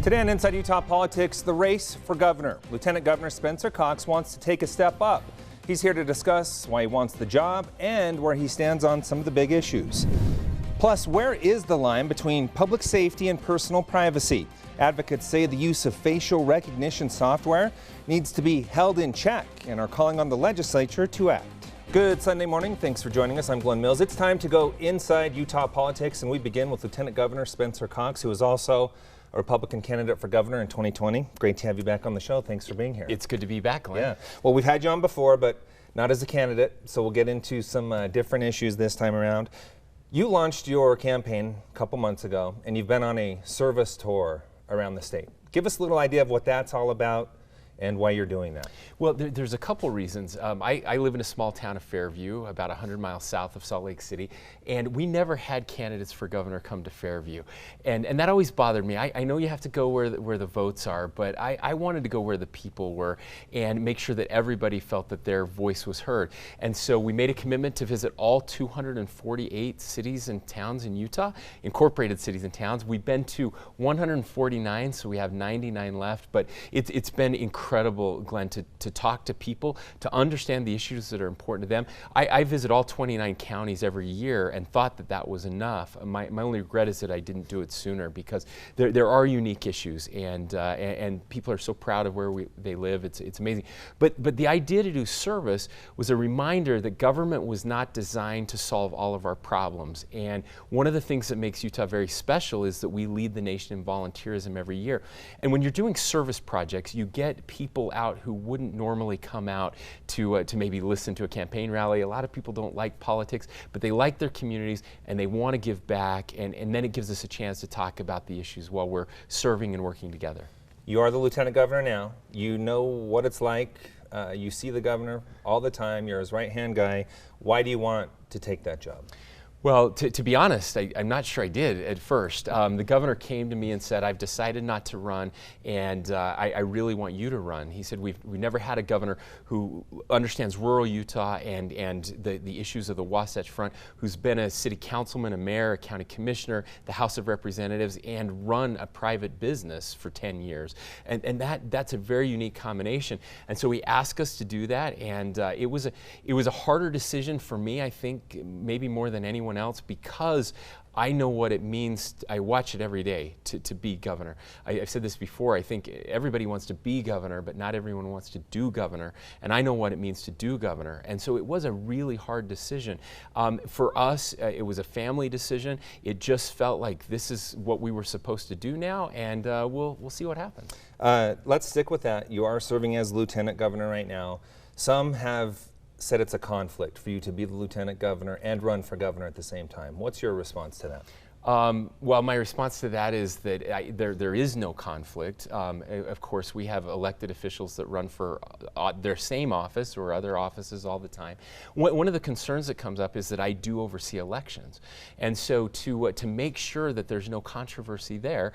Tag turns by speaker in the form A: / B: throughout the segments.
A: Today on Inside Utah Politics, the race for governor. Lieutenant Governor Spencer Cox wants to take a step up. He's here to discuss why he wants the job and where he stands on some of the big issues. Plus, where is the line between public safety and personal privacy? Advocates say the use of facial recognition software needs to be held in check and are calling on the legislature to act. Good Sunday morning. Thanks for joining us. I'm Glenn Mills. It's time to go inside Utah politics, and we begin with Lieutenant Governor Spencer Cox, who is also a Republican candidate for governor in 2020. Great to have you back on the show. Thanks for being here.
B: It's good to be back, Glenn.
A: Yeah. Well, we've had you on before, but not as a candidate, so we'll get into some different issues this time around. You launched your campaign a couple months ago, and you've been on a service tour around the state. Give us a little idea of what that's all about and why you're doing that.
B: Well, there's a couple reasons. I live in a small town of Fairview, about 100 miles south of Salt Lake City, and we never had candidates for governor come to Fairview. And that always bothered me. I know you have to go where the votes are, but I wanted to go where the people were and make sure that everybody felt that their voice was heard. And so we made a commitment to visit all 248 cities and towns in Utah, incorporated cities and towns. We've been to 149, so we have 99 left, but it's been incredible, Glenn, to talk to people, to understand the issues that are important to them. I visit all 29 counties every year and thought that was enough. My only regret is that I didn't do it sooner, because there are unique issues, and people are so proud of where they live. It's amazing. But the idea to do service was a reminder that government was not designed to solve all of our problems. And one of the things that makes Utah very special is that we lead the nation in volunteerism every year. And when you're doing service projects, you get people out who wouldn't normally come out to maybe listen to a campaign rally. A lot of people don't like politics, but they like their communities and they want to give back, and then it gives us a chance to talk about the issues while we're serving and working together.
A: You are the lieutenant governor now. You know what it's like. You see the governor all the time. You're his right-hand guy. Why do you want to take that job?
B: Well, to be honest, I'm not sure I did at first. The governor came to me and said, I've decided not to run, and I really want you to run. He said, we've never had a governor who understands rural Utah and the issues of the Wasatch Front, who's been a city councilman, a mayor, a county commissioner, the House of Representatives, and run a private business for 10 years. And that's a very unique combination. And so he asked us to do that, and it was a harder decision for me, I think, maybe more than anyone else, because I know what it means. I watch it every day to be governor. I've said this before. I think everybody wants to be governor, but not everyone wants to do governor. And I know what it means to do governor. And so it was a really hard decision. For us, it was a family decision. It just felt like this is what we were supposed to do now, and we'll see what happens.
A: Let's stick with that. You are serving as lieutenant governor right now. Some have said it's a conflict for you to be the lieutenant governor and run for governor at the same time. What's your response to that?
B: Well, my response to that is that there is no conflict. Of course, we have elected officials that run for their same office or other offices all the time. One of the concerns that comes up is that I do oversee elections. And so to make sure that there's no controversy there,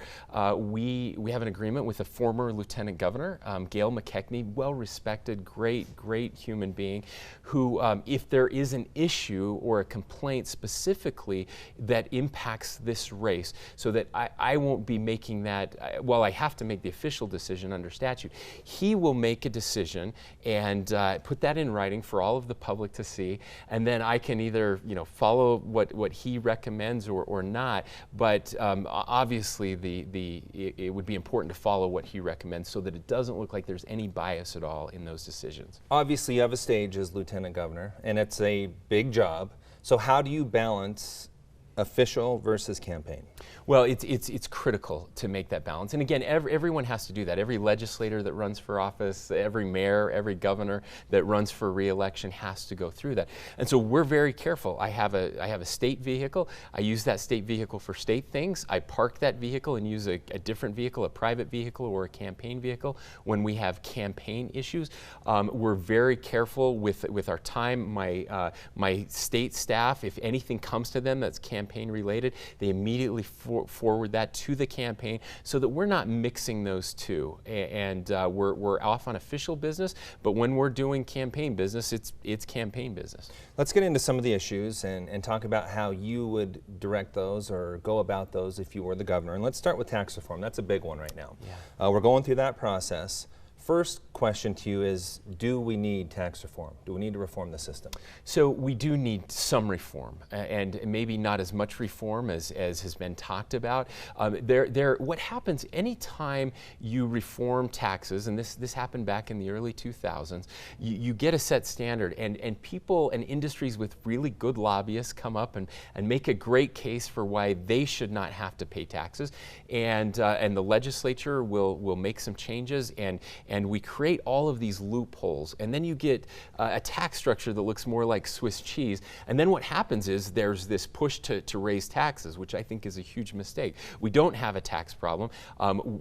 B: we have an agreement with a former lieutenant governor, Gail McKechnie, well-respected, great human being, who, if there is an issue or a complaint specifically that impacts this race, so that I won't be making that, well, I have to make the official decision under statute. He will make a decision and put that in writing for all of the public to see, and then I can either follow what he recommends or not, but obviously it would be important to follow what he recommends so that it doesn't look like there's any bias at all in those decisions.
A: Obviously you have a stage as lieutenant governor, and it's a big job. So how do you balance official versus campaign?
B: Well, it's critical to make that balance. And again, everyone has to do that. Every legislator that runs for office, every mayor, every governor that runs for re-election has to go through that. And so we're very careful. I have a state vehicle. I use that state vehicle for state things. I park that vehicle and use a different vehicle, a private vehicle or a campaign vehicle, when we have campaign issues. We're very careful with our time. My state staff, if anything comes to them that's campaign campaign related, they immediately forward that to the campaign so that we're not mixing those two. And we're off on official business, but when we're doing campaign business, it's campaign business.
A: Let's get into some of the issues and talk about how you would direct those or go about those if you were the governor. And let's start with tax reform. That's a big one right now.
B: Yeah.
A: We're going through that process. First question to you is, do we need tax reform? Do we need to reform the system?
B: So we do need some reform, and maybe not as much reform as has been talked about. What happens anytime you reform taxes, and this happened back in the early 2000s, you get a set standard, and people and industries with really good lobbyists come up and make a great case for why they should not have to pay taxes, and the legislature will make some changes, and we create all of these loopholes, and then you get a tax structure that looks more like Swiss cheese. And then what happens is there's this push to raise taxes, which I think is a huge mistake. We don't have a tax problem.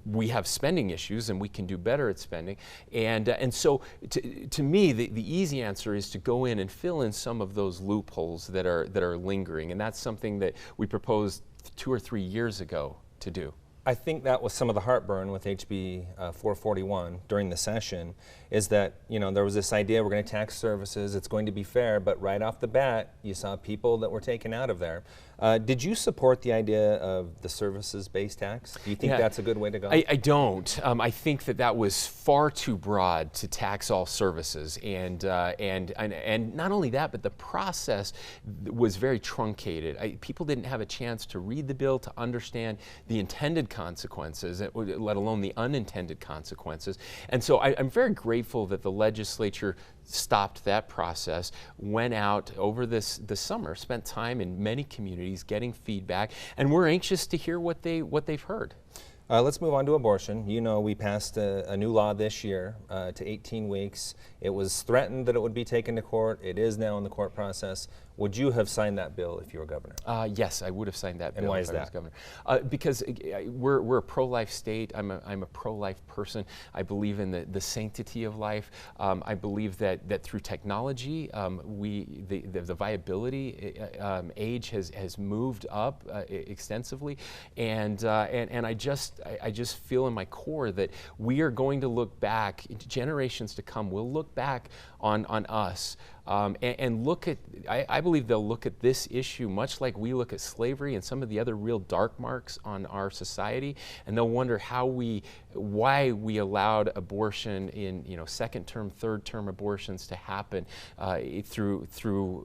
B: We have spending issues, and we can do better at spending. And so to me, the easy answer is to go in and fill in some of those loopholes that are lingering, and that's something that we proposed 2 or 3 years ago to do.
A: I think that was some of the heartburn with HB 441 during the session, is that, you know, there was this idea we're going to tax services, it's going to be fair, but right off the bat, you saw people that were taken out of there. Did you support the idea of the services-based tax? Do you think that's a good way to go?
B: I don't. I think that was far too broad to tax all services, and not only that, but the process was very truncated. People didn't have a chance to read the bill to understand the intended consequences, let alone the unintended consequences. And so I'm very grateful that the legislature stopped that process, went out over this summer, spent time in many communities getting feedback, and we're anxious to hear what they've heard.
A: Let's move on to abortion. You know, we passed a new law this year to 18 weeks. It was threatened that it would be taken to court. It is now in the court process. Would you have signed that bill if you were governor?
B: Yes, I would have signed that bill.
A: And why
B: if
A: is
B: I
A: that?
B: was governor. Because we're a pro-life state. I'm a pro-life person. I believe in the sanctity of life. I believe that through technology, the viability age has moved up extensively, and I just feel in my core that we are going to look back, generations to come will look back on us. And look at, I believe they'll look at this issue much like we look at slavery and some of the other real dark marks on our society, and they'll wonder why we allowed abortion in, second-term, third-term abortions to happen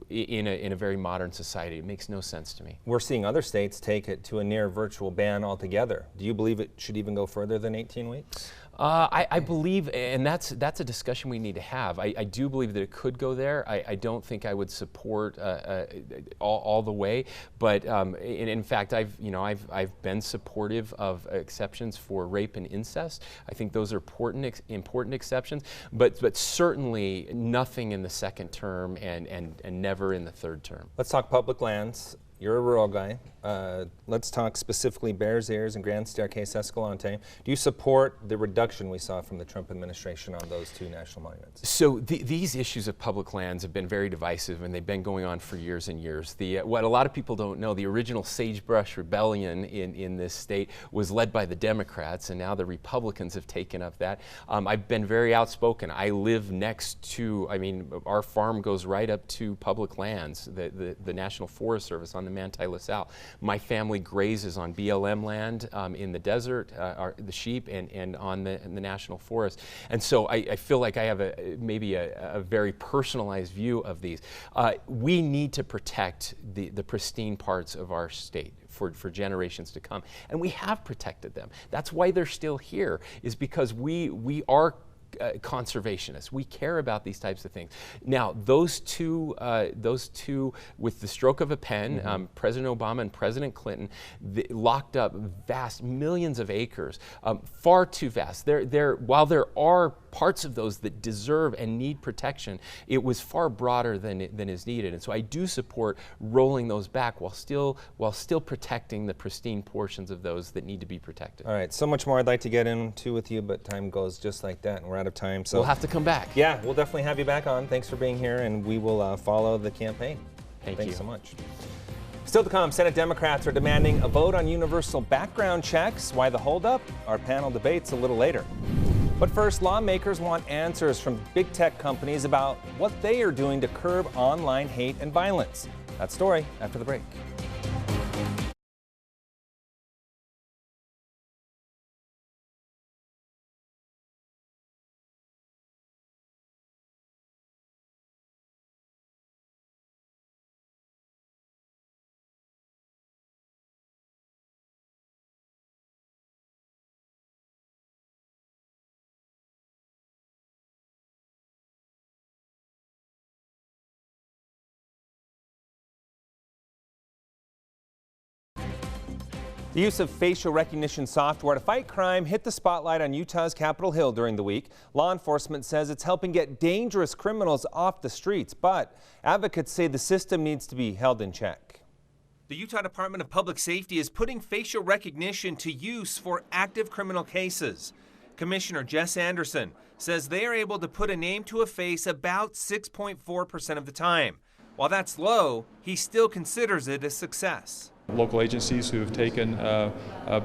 B: in a very modern society. It makes no sense to me.
A: We're seeing other states take it to a near virtual ban altogether. Do you believe it should even go further than 18 weeks?
B: I believe, and that's a discussion we need to have. I do believe that it could go there. I don't think I would support all the way, but in fact, I've been supportive of exceptions for rape and incest. I think those are important exceptions, but certainly nothing in the second term and never in the third term.
A: Let's talk public lands. You're a rural guy. Let's talk specifically Bears Ears and Grand Staircase Escalante. Do you support the reduction we saw from the Trump administration on those two national monuments?
B: So these issues of public lands have been very divisive, and they've been going on for years and years. What a lot of people don't know, the original Sagebrush Rebellion in this state was led by the Democrats, and now the Republicans have taken up that. I've been very outspoken. I live next to, our farm goes right up to public lands, the National Forest Service on the Manti LaSalle. My family grazes on BLM land in the desert, the sheep, and on the national forest. And so I feel like I have maybe a very personalized view of these. We need to protect the pristine parts of our state for generations to come. And we have protected them. That's why they're still here, is because we are conservationists. We care about these types of things. Now, those two, with the stroke of a pen, President Obama and President Clinton, locked up vast millions of acres, far too vast. While there are parts of those that deserve and need protection, it was far broader than is needed. And so I do support rolling those back while still protecting the pristine portions of those that need to be protected.
A: All right, so much more I'd like to get into with you, but time goes just like that, and we're out of time. So
B: we'll have to come back.
A: Yeah, we'll definitely have you back on. Thanks for being here, and we will follow the campaign.
B: Thanks
A: so much. Still to come, Senate Democrats are demanding a vote on universal background checks. Why the holdup? Our panel debates a little later. But first, lawmakers want answers from big tech companies about what they are doing to curb online hate and violence. That story after the break. The use of facial recognition software to fight crime hit the spotlight on Utah's Capitol Hill during the week. Law enforcement says it's helping get dangerous criminals off the streets, but advocates say the system needs to be held in check. The Utah Department of Public Safety is putting facial recognition to use for active criminal cases. Commissioner Jess Anderson says they are able to put a name to a face about 6.4% of the time. While that's low, he still considers it a success.
C: Local agencies who have taken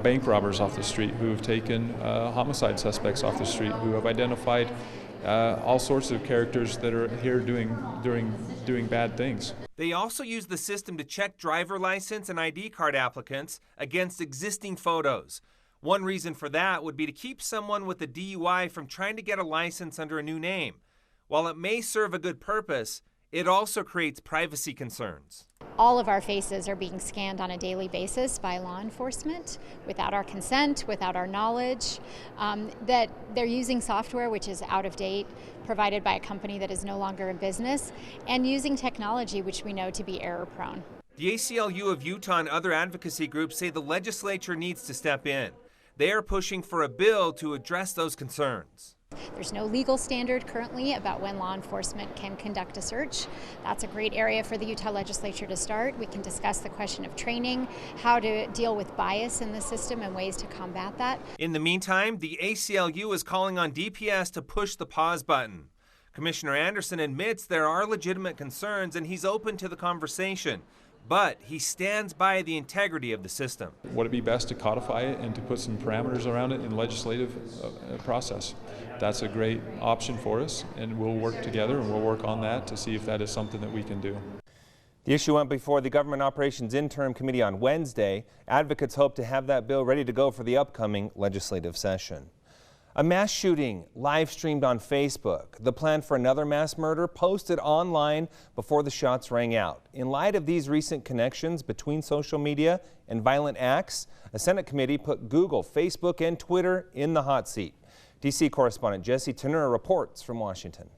C: bank robbers off the street, who have taken homicide suspects off the street, who have identified all sorts of characters that are here doing bad things.
A: They also use the system to check driver license and ID card applicants against existing photos. One reason for that would be to keep someone with a DUI from trying to get a license under a new name. While it may serve a good purpose, it also creates privacy concerns.
D: All of our faces are being scanned on a daily basis by law enforcement without our consent, without our knowledge, that they're using software which is out of date, provided by a company that is no longer in business, and using technology which we know to be error prone.
A: The ACLU of Utah and other advocacy groups say the legislature needs to step in. They are pushing for a bill to address those concerns.
D: There's no legal standard currently about when law enforcement can conduct a search. That's a great area for the Utah legislature to start. We can discuss the question of training, how to deal with bias in the system and ways to combat that.
A: In the meantime, the ACLU is calling on DPS to push the pause button. Commissioner Anderson admits there are legitimate concerns and he's open to the conversation, but he stands by the integrity of the system.
C: Would it be best to codify it and to put some parameters around it in the legislative process? That's a great option for us, and we'll work together and we'll work on that to see if that is something that we can do.
A: The issue went before the Government Operations Interim Committee on Wednesday. Advocates hope to have that bill ready to go for the upcoming legislative session. A mass shooting live streamed on Facebook. The plan for another mass murder posted online before the shots rang out. In light of these recent connections between social media and violent acts, a Senate committee put Google, Facebook, and Twitter in the hot seat. D.C. correspondent Jesse Tenura reports from Washington.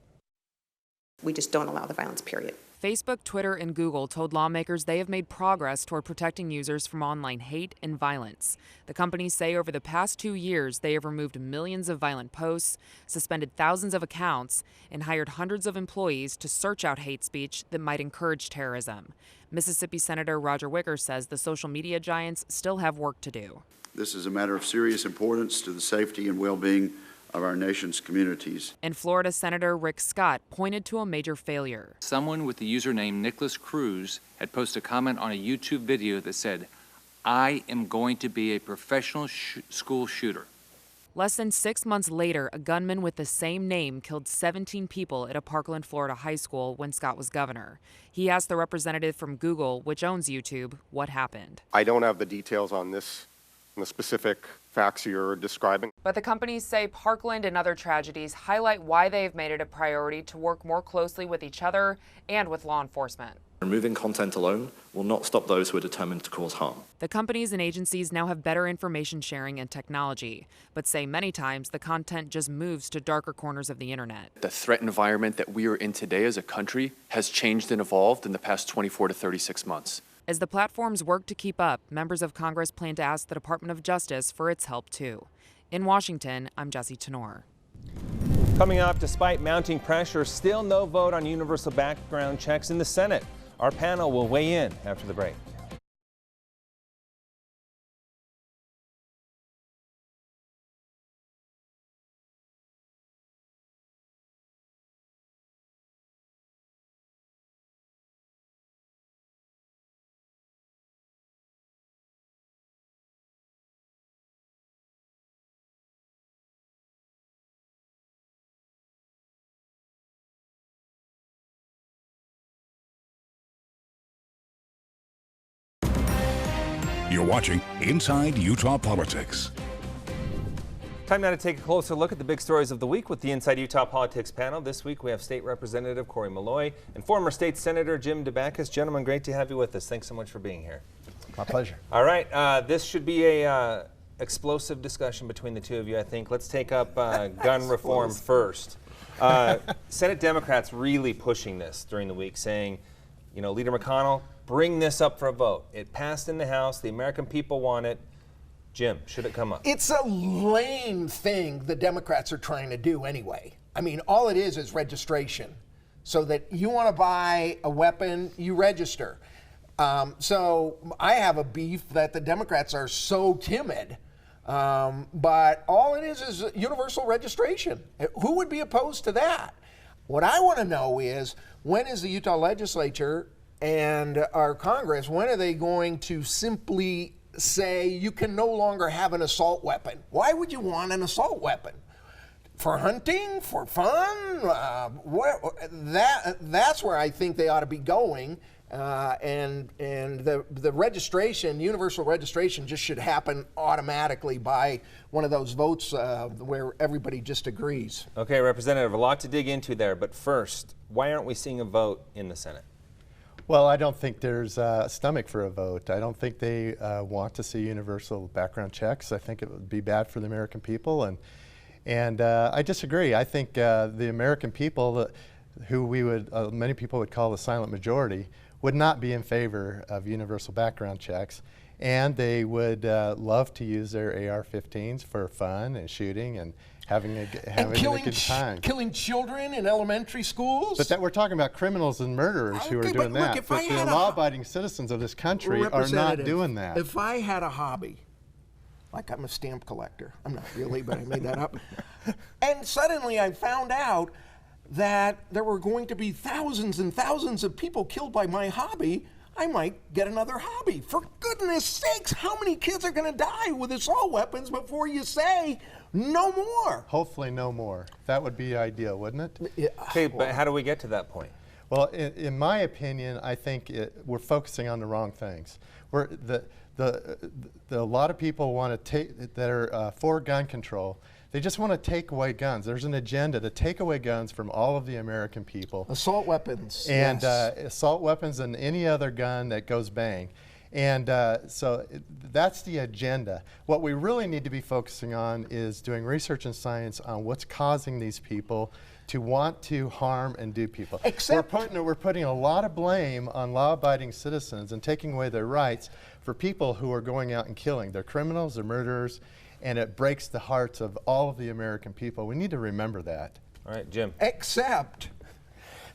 E: We just don't allow the violence, period.
F: Facebook, Twitter, and Google told lawmakers they have made progress toward protecting users from online hate and violence. The companies say over the past 2 years, they have removed millions of violent posts, suspended thousands of accounts, and hired hundreds of employees to search out hate speech that might encourage terrorism. Mississippi Senator Roger Wicker says the social media giants still have work to do.
G: This is a matter of serious importance to the safety and well-being of our nation's communities.
F: And Florida Senator Rick Scott pointed to a major failure.
H: Someone with the username Nicholas Cruz had posted a comment on a YouTube video that said, "I am going to be a professional school shooter."
F: Less than 6 months later, a gunman with the same name killed 17 people at a Parkland, Florida high school when Scott was governor. He asked the representative from Google, which owns YouTube, what happened.
I: I don't have the details on this, the specific facts you're describing.
F: But the companies say Parkland and other tragedies highlight why they've made it a priority to work more closely with each other and with law enforcement.
J: Removing content alone will not stop those who are determined to cause harm.
F: The companies and agencies now have better information sharing and technology, but say many times the content just moves to darker corners of the internet.
K: The threat environment that we are in today as a country has changed and evolved in the past 24 to 36 months.
F: As the platforms work to keep up, members of Congress plan to ask the Department of Justice for its help too. In Washington, I'm Jesse Tenor.
A: Coming up, despite mounting pressure, still no vote on universal background checks in the Senate. Our panel will weigh in after the break.
L: You're watching Inside Utah Politics.
A: Time now to take a closer look at the big stories of the week with the Inside Utah Politics panel. This week we have State Representative Corey Malloy and former State Senator Jim DeBackus. Gentlemen, great to have you with us. Thanks so much for being here.
M: My pleasure.
A: All right, this should be a explosive discussion between the two of you, I think. Let's take up gun reform first. Senate Democrats really pushing this during the week, saying, you know, Leader McConnell, bring this up for a vote. It passed in the House. The American people want it. Jim, should it come up?
M: It's a lame thing the Democrats are trying to do anyway. I mean, all it is registration. So that you want to buy a weapon, you register. So I have a beef that the Democrats are so timid. But all it is universal registration. Who would be opposed to that? What I want to know is, when is the Utah legislature and our Congress, when are they going to simply say you can no longer have an assault weapon? Why would you want an assault weapon? For hunting? For fun? That's where I think they ought to be going. And the registration, universal registration, just should happen automatically by one of those votes where everybody just agrees.
A: Okay, Representative, a lot to dig into there, but first, why aren't we seeing a vote in the Senate?
N: Well, I don't think there's a stomach for a vote. I don't think they want to see universal background checks. I think it would be bad for the American people, and I disagree. I think the American people, who we would many people would call the silent majority, would not be in favor of universal background checks, and they would love to use their AR-15s for fun and shooting and having a good time.
M: Killing children in elementary schools?
N: But we're talking about criminals and murderers who are doing that.
M: Look,
N: but the law-abiding citizens of this country are not doing that.
M: If I had a hobby, like I'm a stamp collector, I'm not really, but I made that up, and suddenly I found out that there were going to be thousands and thousands of people killed by my hobby, I might get another hobby. For goodness sakes, how many kids are going to die with assault weapons before you say no more?
N: Hopefully no more. That would be ideal, wouldn't it?
M: Yeah.
A: Okay, but how do we get to that point?
N: Well, in my opinion, I think we're focusing on the wrong things. A lot of people want to take that are for gun control. They just want to take away guns. There's an agenda to take away guns from all of the American people.
M: Assault weapons.
N: And
M: yes.
N: Assault weapons and any other gun that goes bang. And so that's the agenda. What we really need to be focusing on is doing research and science on what's causing these people to want to harm and do people.
M: Except
N: we're putting a lot of blame on law-abiding citizens and taking away their rights for people who are going out and killing. They're criminals, they're murderers, and it breaks the hearts of all of the American people. We need to remember that.
A: All right, Jim.
M: Except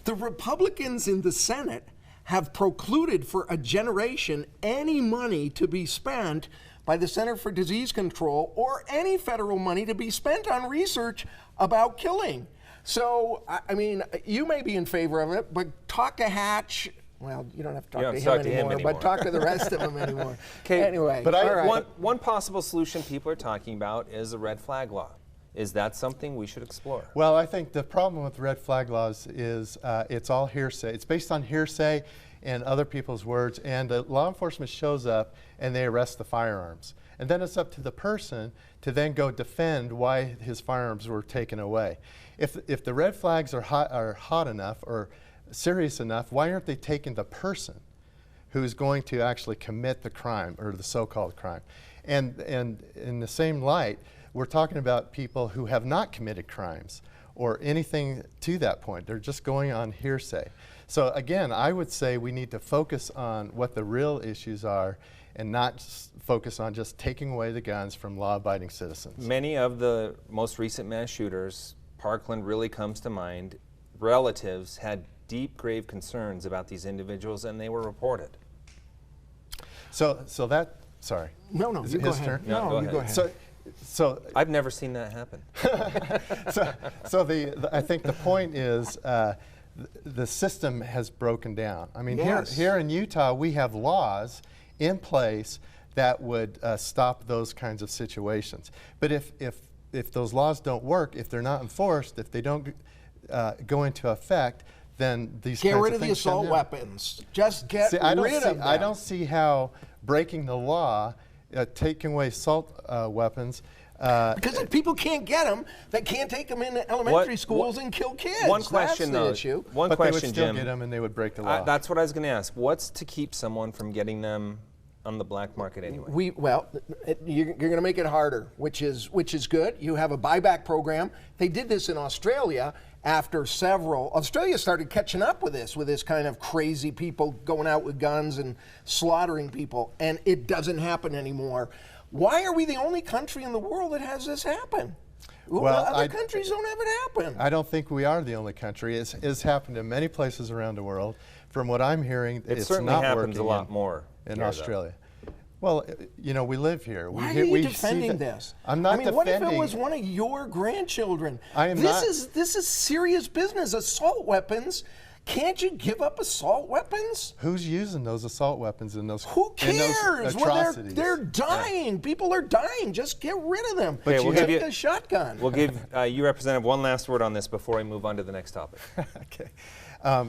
M: the Republicans in the Senate have precluded for a generation any money to be spent by the Center for Disease Control or any federal money to be spent on research about killing. So, I mean, you may be in favor of it, but talk to Hatch. Well, you don't have to talk to him anymore, but talk to the rest of them anymore.
A: Okay,
M: anyway,
A: but one possible solution people are talking about is a red flag law. Is that something we should explore?
N: Well, I think the problem with red flag laws is it's all hearsay. It's based on hearsay and other people's words, and law enforcement shows up and they arrest the firearms. And then it's up to the person to then go defend why his firearms were taken away. If the red flags are hot enough or serious enough, why aren't they taking the person who's going to actually commit the crime or the so-called crime? And in the same light, we're talking about people who have not committed crimes or anything to that point. They're just going on hearsay. So again, I would say we need to focus on what the real issues are and not focus on just taking away the guns from law-abiding citizens.
A: Many of the most recent mass shooters, Parkland really comes to mind, relatives had deep, grave concerns about these individuals, and they were reported.
N: So that, sorry.
M: No, you go ahead.
N: Turn?
A: No,
M: you go ahead.
N: So
A: I've never seen that happen.
N: I think the point is the system has broken down. I mean,
M: yes.
N: here in Utah, we have laws in place that would stop those kinds of situations. But if those laws don't work, if they're not enforced, if they don't go into effect, then these
M: get
N: kinds
M: rid of the
N: things come
M: assault
N: down.
M: weapons. Just get rid of them.
N: I don't see how breaking the law, taking away assault weapons.
M: Because if people can't get them, they can't take them into elementary schools and kill kids.
A: One question,
M: That's the
A: though.
M: issue.
A: One
N: but
A: question,
N: they would still
A: Jim.
N: get them and they would break the law.
A: That's what I was going to ask. What's to keep someone from getting them on the black market anyway?
M: You're going to make it harder, which is good. You have a buyback program. They did this in Australia after Australia started catching up with this kind of crazy people going out with guns and slaughtering people, and it doesn't happen anymore. Why are we the only country in the world that has this happen?
N: Well,
M: other countries don't have it happen.
N: I don't think we are the only country. It's happened in many places around the world. From what I'm hearing,
A: It
N: it's
A: certainly
N: not
A: happens
N: working
A: a lot more
N: in
A: here,
N: Australia. Well, you know, we live here.
M: Why are you defending this?
N: I'm not defending.
M: What if it was one of your grandchildren?
N: I am not.
M: This is serious business. Assault weapons. Can't you give up assault weapons?
N: Who's using those assault weapons in those?
M: Who cares?
N: Atrocities?
M: They're dying. Yeah. People are dying. Just get rid of them.
A: Okay, we'll give you
M: a shotgun.
A: We'll give you, Representative, one last word on this before we move on to the next topic.
N: Okay.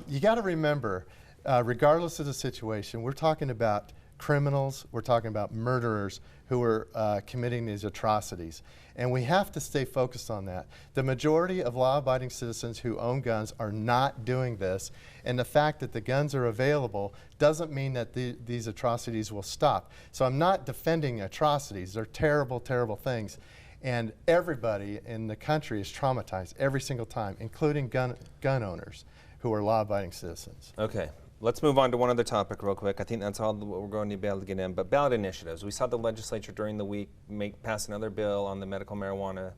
N: You got to remember, regardless of the situation, we're talking about criminals, we're talking about murderers who are committing these atrocities. And we have to stay focused on that. The majority of law-abiding citizens who own guns are not doing this, and the fact that the guns are available doesn't mean that these atrocities will stop. So I'm not defending atrocities. They're terrible, terrible things. And everybody in the country is traumatized every single time, including gun owners who are law-abiding citizens.
A: Okay. Let's move on to one other topic real quick. I think that's all we're going to be able to get in. But ballot initiatives. We saw the legislature during the week pass another bill on the medical marijuana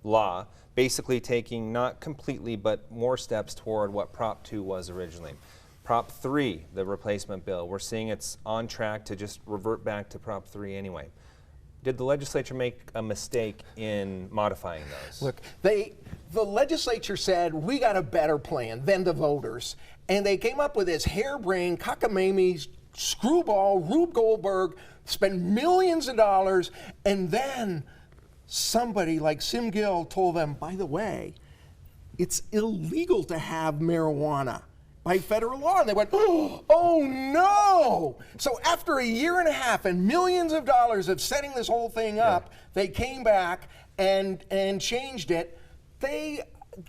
A: law, basically taking not completely but more steps toward what Prop 2 was originally. Prop 3, the replacement bill, we're seeing it's on track to just revert back to Prop 3 anyway. Did the legislature make a mistake in modifying those?
M: Look, the legislature said, we got a better plan than the voters. And they came up with this harebrained, cockamamie, screwball, Rube Goldberg, spent millions of dollars, and then somebody like Sim Gill told them, by the way, it's illegal to have marijuana by federal law. And they went, oh no! So after a year and a half and millions of dollars of setting this whole thing up, they came back and changed it.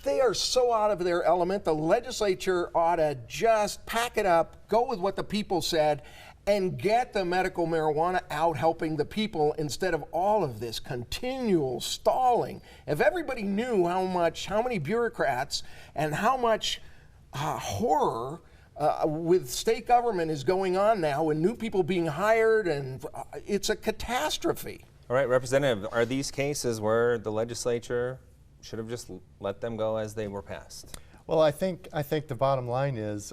M: They are so out of their element. The legislature ought to just pack it up, go with what the people said, and get the medical marijuana out helping the people instead of all of this continual stalling. If everybody knew how many bureaucrats and how much horror with state government is going on now and new people being hired, and it's a catastrophe.
A: All right, Representative, are these cases where the legislature should have just let them go as they were passed?
N: Well, I think the bottom line is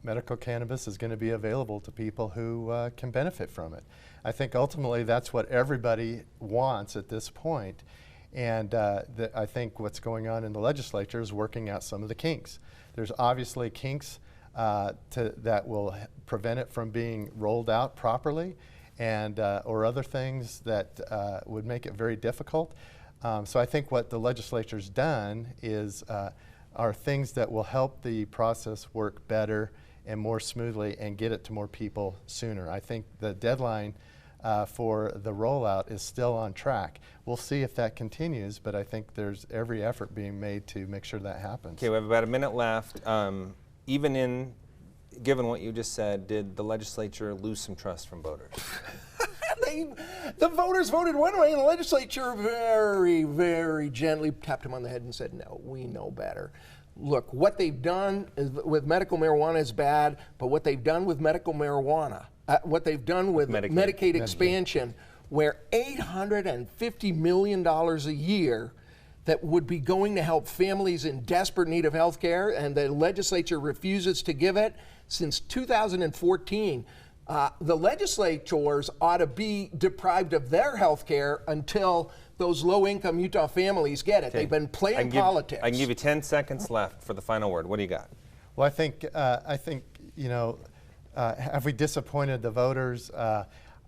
N: medical cannabis is going to be available to people who can benefit from it. I think ultimately that's what everybody wants at this point. And I think what's going on in the legislature is working out some of the kinks. There's obviously kinks that will prevent it from being rolled out properly, and or other things that would make it very difficult. So I think what the legislature's done is are things that will help the process work better and more smoothly and get it to more people sooner. I think the deadline for the rollout is still on track. We'll see if that continues, but I think there's every effort being made to make sure that happens.
A: Okay, we have about a minute left. Given what you just said, did the legislature lose some trust from voters?
M: The voters voted one way, and the legislature very, very gently tapped him on the head and said, no, we know better. Look, what they've done with medical marijuana is bad, but what they've done with medical marijuana, what they've done with Medicaid expansion, where $850 million a year that would be going to help families in desperate need of health care, and the legislature refuses to give it since 2014. The legislators ought to be deprived of their health care until those low-income Utah families get it. Okay. They've been playing politics.
A: I can give you 10 seconds left for the final word. What do you got?
N: Well, I think you know, have we disappointed the voters?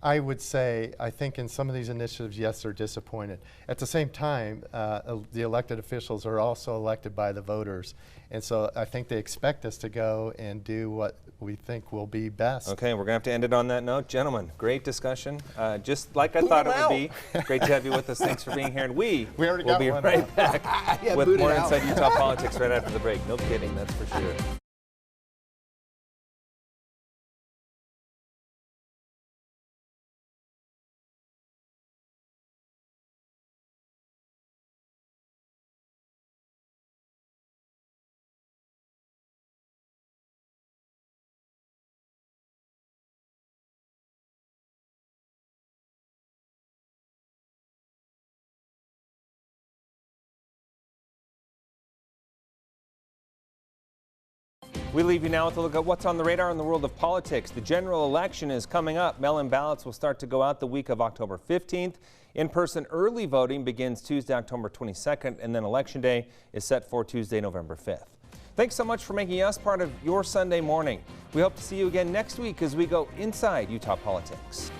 N: I would say, I think in some of these initiatives, yes, they're disappointed. At the same time, the elected officials are also elected by the voters. And so I think they expect us to go and do what we think will be best.
A: Okay, we're going to have to end it on that note. Gentlemen, great discussion. Just like I thought it would be. Great to have you with us. Thanks for being here. And we will be right back with more Inside Utah Politics right after the break. No kidding, that's for sure. We leave you now with a look at what's on the radar in the world of politics. The general election is coming up. Mail-in ballots will start to go out the week of October 15th. In-person early voting begins Tuesday, October 22nd, and then Election Day is set for Tuesday, November 5th. Thanks so much for making us part of your Sunday morning. We hope to see you again next week as we go inside Utah politics.